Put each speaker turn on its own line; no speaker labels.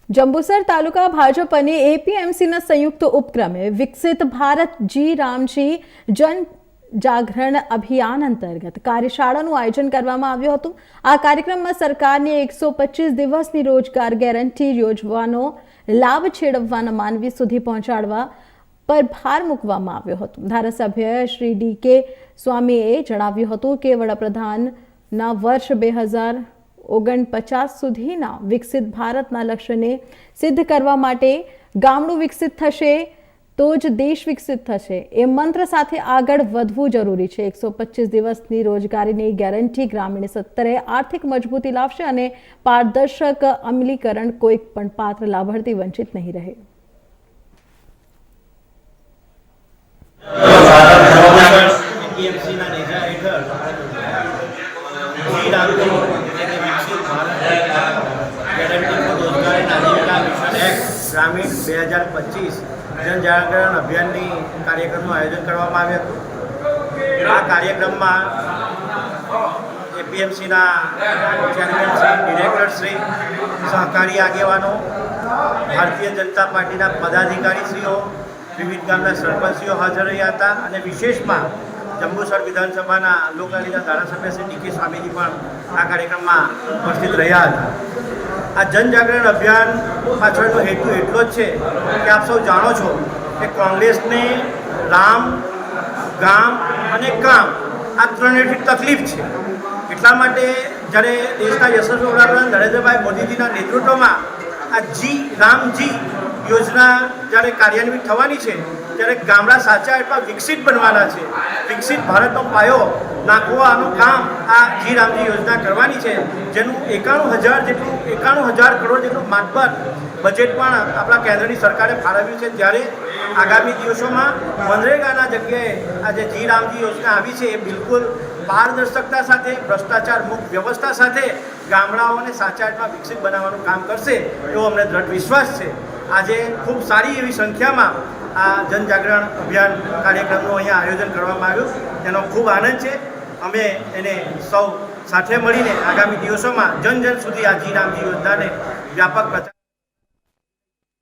જંબુસર તાલુકા ભાજપ અને એપીએમસીના સંયુક્ત ઉપક્રમે વિકસિત ભારત જી રામજી જન જાગરણ અભિયાન અંતર્ગત કાર્યશાળાનું આયોજન કરવામાં આવ્યું હતું। આ કાર્યક્રમમાં સરકારની 125 દિવસની રોજગાર ગેરંટી યોજવાનો લાભ છેડવવાના માનવી સુધી પહોંચાડવા પર ભાર મૂકવામાં આવ્યો હતો। ધારાસભ્ય શ્રી ડી.કે. સ્વામીએ જણાવ્યું હતું કે વડાપ્રધાનના વર્ષ 2049 સુધીના વિકસિત ભારતના લક્ષ્યને સિદ્ધ કરવા માટે ગામડું વિકસિત થશે તો જ દેશ વિકસિત થશે એ મંત્ર સાથે આગળ વધવું જરૂરી છે। 125 દિવસની રોજગારીની ગેરંટી ગ્રામીણ સ્તરે આર્થિક મજબૂતી લાવશે અને પારદર્શક અમલીકરણ કોઈ પણ પાત્ર લાભાર્થી વંચિત નહીં રહે।
ग्रामीण 2025 जनजागरण अभियान कार्यक्रम आयोजन करवामां આવ્યું હતું। આ કાર્યક્રમમાં એપીએમસી ના ચેરમેન શ્રી, ડિરેક્ટર શ્રી, સહકારી આગેવાનો, ભારતીય જનતા પાર્ટીના પદાધિકારીશ્રીઓ, વિવિધ ગામના સરપંચીઓ હાજર રહ્યા હતા અને વિશેષમાં જંબુસર વિધાનસભાના લોકલાડીના ધારાસભ્ય શ્રી ડી.કે. સ્વામીજી પણ આ કાર્યક્રમમાં ઉપસ્થિત રહ્યા હતા। આ જનજાગરણ અભિયાન પાછળનો હેતુ એટલો જ છે કે આપ સૌ જાણો છો કે કોંગ્રેસને રામ, ગામ અને કામ આ ત્રણેયથી તકલીફ છે। એટલા માટે જ્યારે દેશના યશસ્વી વડાપ્રધાન નરેન્દ્રભાઈ મોદીજીના નેતૃત્વમાં આ જી રામજી યોજના જ્યારે કાર્યાન્વિત થવાની છે ત્યારે ગામડા સાચા એટલા વિકસિત બનવાના છે। વિકસિત ભારતનો પાયો નાખવાનું કામ આ જી રામજી યોજના કરવાની છે, જેનું 91,000 કરોડ જેટલું માતબર બજેટ પણ આપણા કેન્દ્રની સરકારે ફાળવ્યું છે। ત્યારે આગામી દિવસોમાં મનરેગાના જગ્યાએ આ જે જી રામજી યોજના આવી છે એ બિલકુલ પારદર્શકતા સાથે, ભ્રષ્ટાચાર મુક્ત વ્યવસ્થા સાથે ગામડાઓને સાચા એટલા વિકસિત બનાવવાનું કામ કરશે એવો અમને દ્રઢ વિશ્વાસ છે। આજે ખૂબ સારી એવી સંખ્યામાં આ જનજાગરણ અભિયાન કાર્યક્રમનું અહીંયા આયોજન કરવામાં આવ્યું, તેનો ખૂબ આનંદ છે। અમે એને સૌ સાથે મળીને આગામી દિવસોમાં જન સુધી આ જી રામજી યોજનાને વ્યાપક પ્રચાર